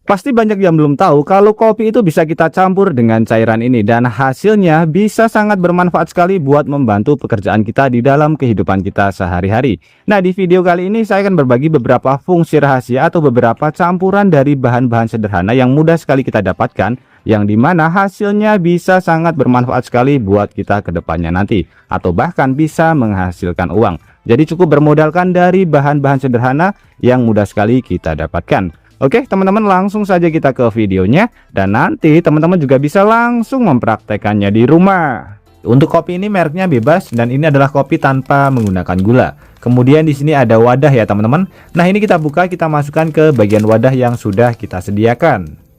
Pasti banyak yang belum tahu kalau kopi itu bisa kita campur dengan cairan ini dan hasilnya bisa sangat bermanfaat sekali buat membantu pekerjaan kita di dalam kehidupan kita sehari-hari. Nah, di video kali ini saya akan berbagi beberapa fungsi rahasia atau beberapa campuran dari bahan-bahan sederhana yang mudah sekali kita dapatkan, yang dimana hasilnya bisa sangat bermanfaat sekali buat kita ke depannya nanti, atau bahkan bisa menghasilkan uang. Jadi cukup bermodalkan dari bahan-bahan sederhana yang mudah sekali kita dapatkan. Oke teman-teman, langsung saja kita ke videonya, dan nanti teman-teman juga bisa langsung mempraktekannya di rumah. Untuk kopi ini mereknya bebas, dan ini adalah kopi tanpa menggunakan gula. Kemudian di sini ada wadah ya teman-teman. Nah, ini kita buka, kita masukkan ke bagian wadah yang sudah kita sediakan.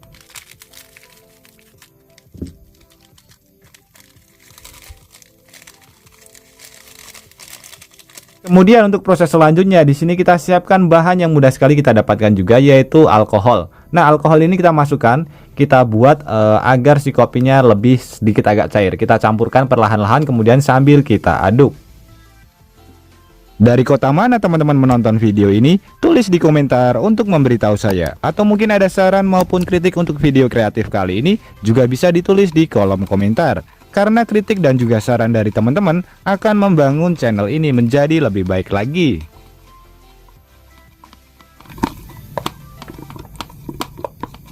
Kemudian untuk proses selanjutnya, di sini kita siapkan bahan yang mudah sekali kita dapatkan juga, yaitu alkohol. Nah, alkohol ini kita masukkan, kita buat agar si kopinya lebih sedikit agak cair. Kita campurkan perlahan-lahan, kemudian sambil kita aduk. Dari kota mana teman-teman menonton video ini? Tulis di komentar untuk memberitahu saya. Atau mungkin ada saran maupun kritik untuk video kreatif kali ini, juga bisa ditulis di kolom komentar. Karena kritik dan juga saran dari teman-teman akan membangun channel ini menjadi lebih baik lagi.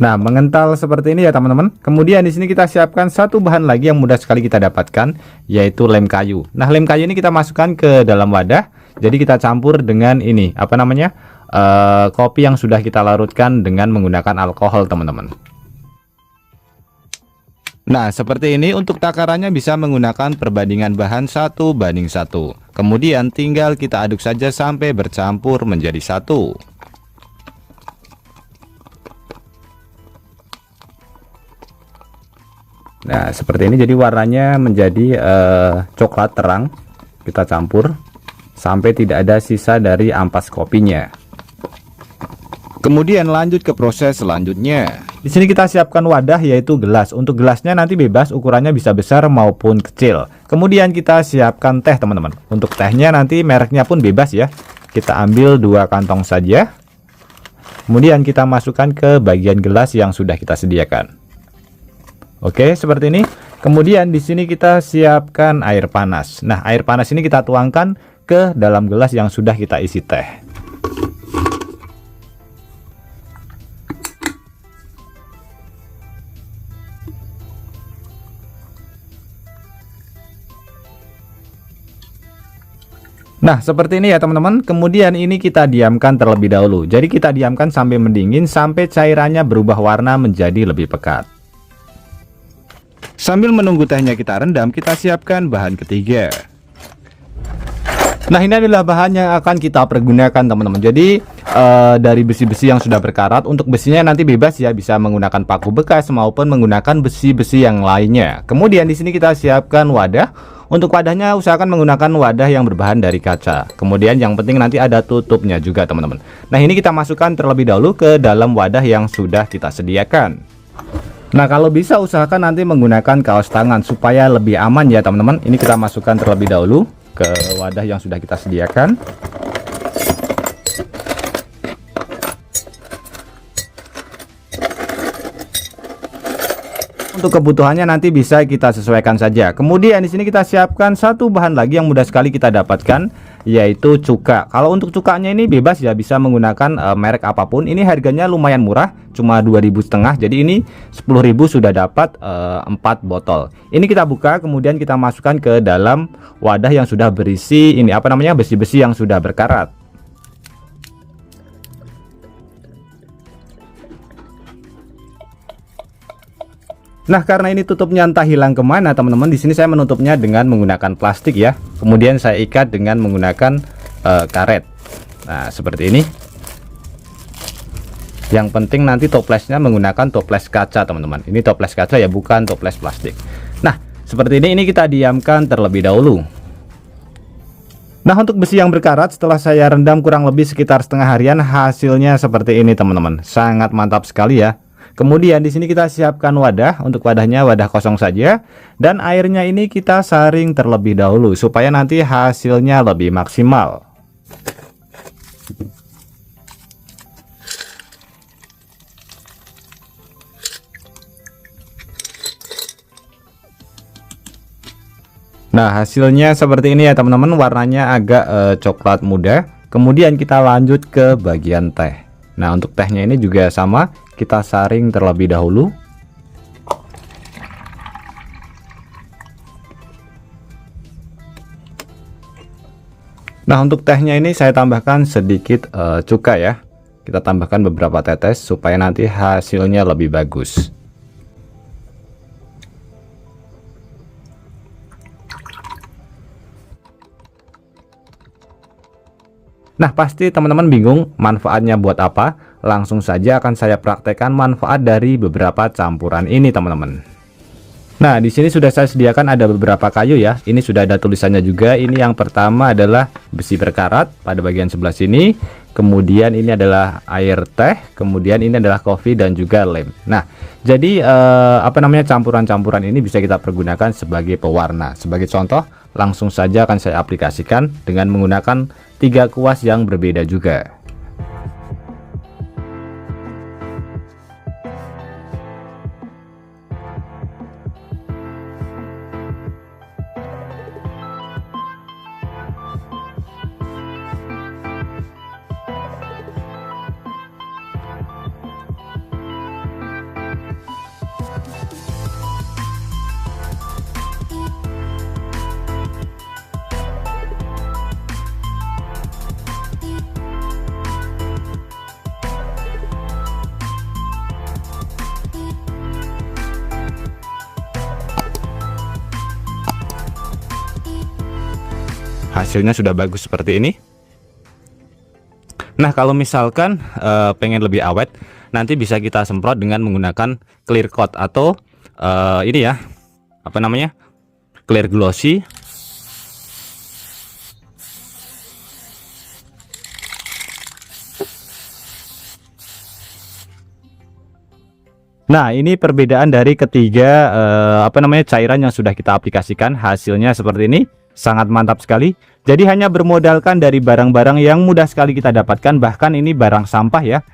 Nah, mengental seperti ini ya teman-teman. Kemudian di sini kita siapkan satu bahan lagi yang mudah sekali kita dapatkan, yaitu lem kayu. Nah, lem kayu ini kita masukkan ke dalam wadah. Jadi kita campur dengan ini, kopi yang sudah kita larutkan dengan menggunakan alkohol teman-teman. Nah, seperti ini. Untuk takarannya bisa menggunakan perbandingan bahan 1:1. Kemudian tinggal kita aduk saja sampai bercampur menjadi satu. Nah, seperti ini. Jadi warnanya menjadi coklat terang. Kita campur sampai tidak ada sisa dari ampas kopinya. Kemudian lanjut ke proses selanjutnya. Di sini kita siapkan wadah, yaitu gelas. Untuk gelasnya nanti bebas, ukurannya bisa besar maupun kecil. Kemudian kita siapkan teh teman-teman. Untuk tehnya nanti mereknya pun bebas ya. Kita ambil 2 kantong saja. Kemudian kita masukkan ke bagian gelas yang sudah kita sediakan. Oke, seperti ini. Kemudian di sini kita siapkan air panas. Nah, air panas ini kita tuangkan ke dalam gelas yang sudah kita isi teh. Nah, seperti ini ya teman-teman. Kemudian ini kita diamkan terlebih dahulu. Jadi kita diamkan sampai mendingin, sampai cairannya berubah warna menjadi lebih pekat. Sambil menunggu tehnya kita rendam, kita siapkan bahan ketiga. Nah, ini adalah bahan yang akan kita pergunakan teman-teman. Jadi dari besi-besi yang sudah berkarat. Untuk besinya nanti bebas ya, bisa menggunakan paku bekas maupun menggunakan besi-besi yang lainnya. Kemudian di sini kita siapkan wadah. Untuk wadahnya usahakan menggunakan wadah yang berbahan dari kaca. Kemudian yang penting nanti ada tutupnya juga teman-teman. Nah, ini kita masukkan terlebih dahulu ke dalam wadah yang sudah kita sediakan. Nah, kalau bisa usahakan nanti menggunakan kaos tangan supaya lebih aman ya teman-teman. Ini kita masukkan terlebih dahulu ke wadah yang sudah kita sediakan. Untuk kebutuhannya nanti bisa kita sesuaikan saja. Kemudian di sini kita siapkan satu bahan lagi yang mudah sekali kita dapatkan, yaitu cuka. Kalau untuk cukanya ini bebas ya, bisa menggunakan merek apapun. Ini harganya lumayan murah, cuma 2.500. Jadi ini 10.000 sudah dapat 4 botol. Ini kita buka, kemudian kita masukkan ke dalam wadah yang sudah berisi ini besi-besi yang sudah berkarat. Nah, karena ini tutupnya entah hilang kemana teman-teman, di sini saya menutupnya dengan menggunakan plastik ya. Kemudian saya ikat dengan menggunakan karet. Nah, seperti ini. Yang penting nanti toplesnya menggunakan toples kaca teman-teman. Ini toples kaca ya, bukan toples plastik. Nah, seperti ini kita diamkan terlebih dahulu. Nah, untuk besi yang berkarat setelah saya rendam kurang lebih sekitar setengah harian, hasilnya seperti ini teman-teman. Sangat mantap sekali ya. Kemudian di sini kita siapkan wadah. Untuk wadahnya wadah kosong saja, dan airnya ini kita saring terlebih dahulu supaya nanti hasilnya lebih maksimal. Nah, hasilnya seperti ini ya teman-teman, warnanya agak coklat muda. Kemudian kita lanjut ke bagian teh. Nah, untuk tehnya ini juga sama, kita saring terlebih dahulu. Nah, untuk tehnya ini saya tambahkan sedikit cuka ya. Kita tambahkan beberapa tetes supaya nanti hasilnya lebih bagus. Nah, pasti teman-teman bingung manfaatnya buat apa? Langsung saja akan saya praktekkan manfaat dari beberapa campuran ini, teman-teman. Nah, di sini sudah saya sediakan ada beberapa kayu ya. Ini sudah ada tulisannya juga. Ini yang pertama adalah besi berkarat pada bagian sebelah sini. Kemudian ini adalah air teh. Kemudian ini adalah kopi dan juga lem. Nah, jadi campuran-campuran ini bisa kita pergunakan sebagai pewarna. Sebagai contoh, langsung saja akan saya aplikasikan dengan menggunakan 3 kuas yang berbeda juga. Hasilnya sudah bagus seperti ini. Nah, kalau misalkan pengen lebih awet, nanti bisa kita semprot dengan menggunakan clear coat atau ini ya, clear glossy. Nah, ini perbedaan dari ketiga cairan yang sudah kita aplikasikan. Hasilnya seperti ini. Sangat mantap sekali. Jadi hanya bermodalkan dari barang-barang yang mudah sekali kita dapatkan. Bahkan ini barang sampah ya,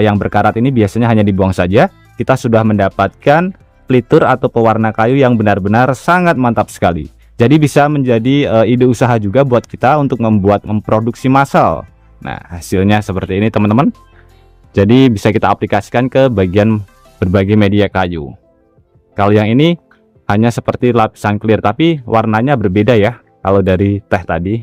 yang berkarat ini biasanya hanya dibuang saja. Kita sudah mendapatkan pelitur atau pewarna kayu yang benar-benar sangat mantap sekali. Jadi bisa menjadi ide usaha juga buat kita untuk memproduksi massal. Nah, hasilnya seperti ini teman-teman. Jadi bisa kita aplikasikan ke bagian berbagai media kayu. Kalau yang ini hanya seperti lapisan clear, tapi warnanya berbeda ya kalau dari teh tadi.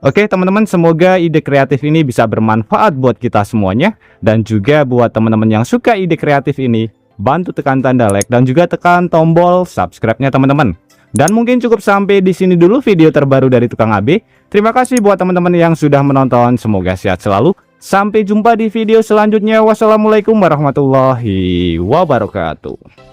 Oke teman-teman, semoga ide kreatif ini bisa bermanfaat buat kita semuanya. Dan juga buat teman-teman yang suka ide kreatif ini, bantu tekan tanda like dan juga tekan tombol subscribe-nya teman-teman. Dan mungkin cukup sampai di sini dulu video terbaru dari Tukang AB. Terima kasih buat teman-teman yang sudah menonton, semoga sehat selalu. Sampai jumpa di video selanjutnya. Wassalamualaikum warahmatullahi wabarakatuh.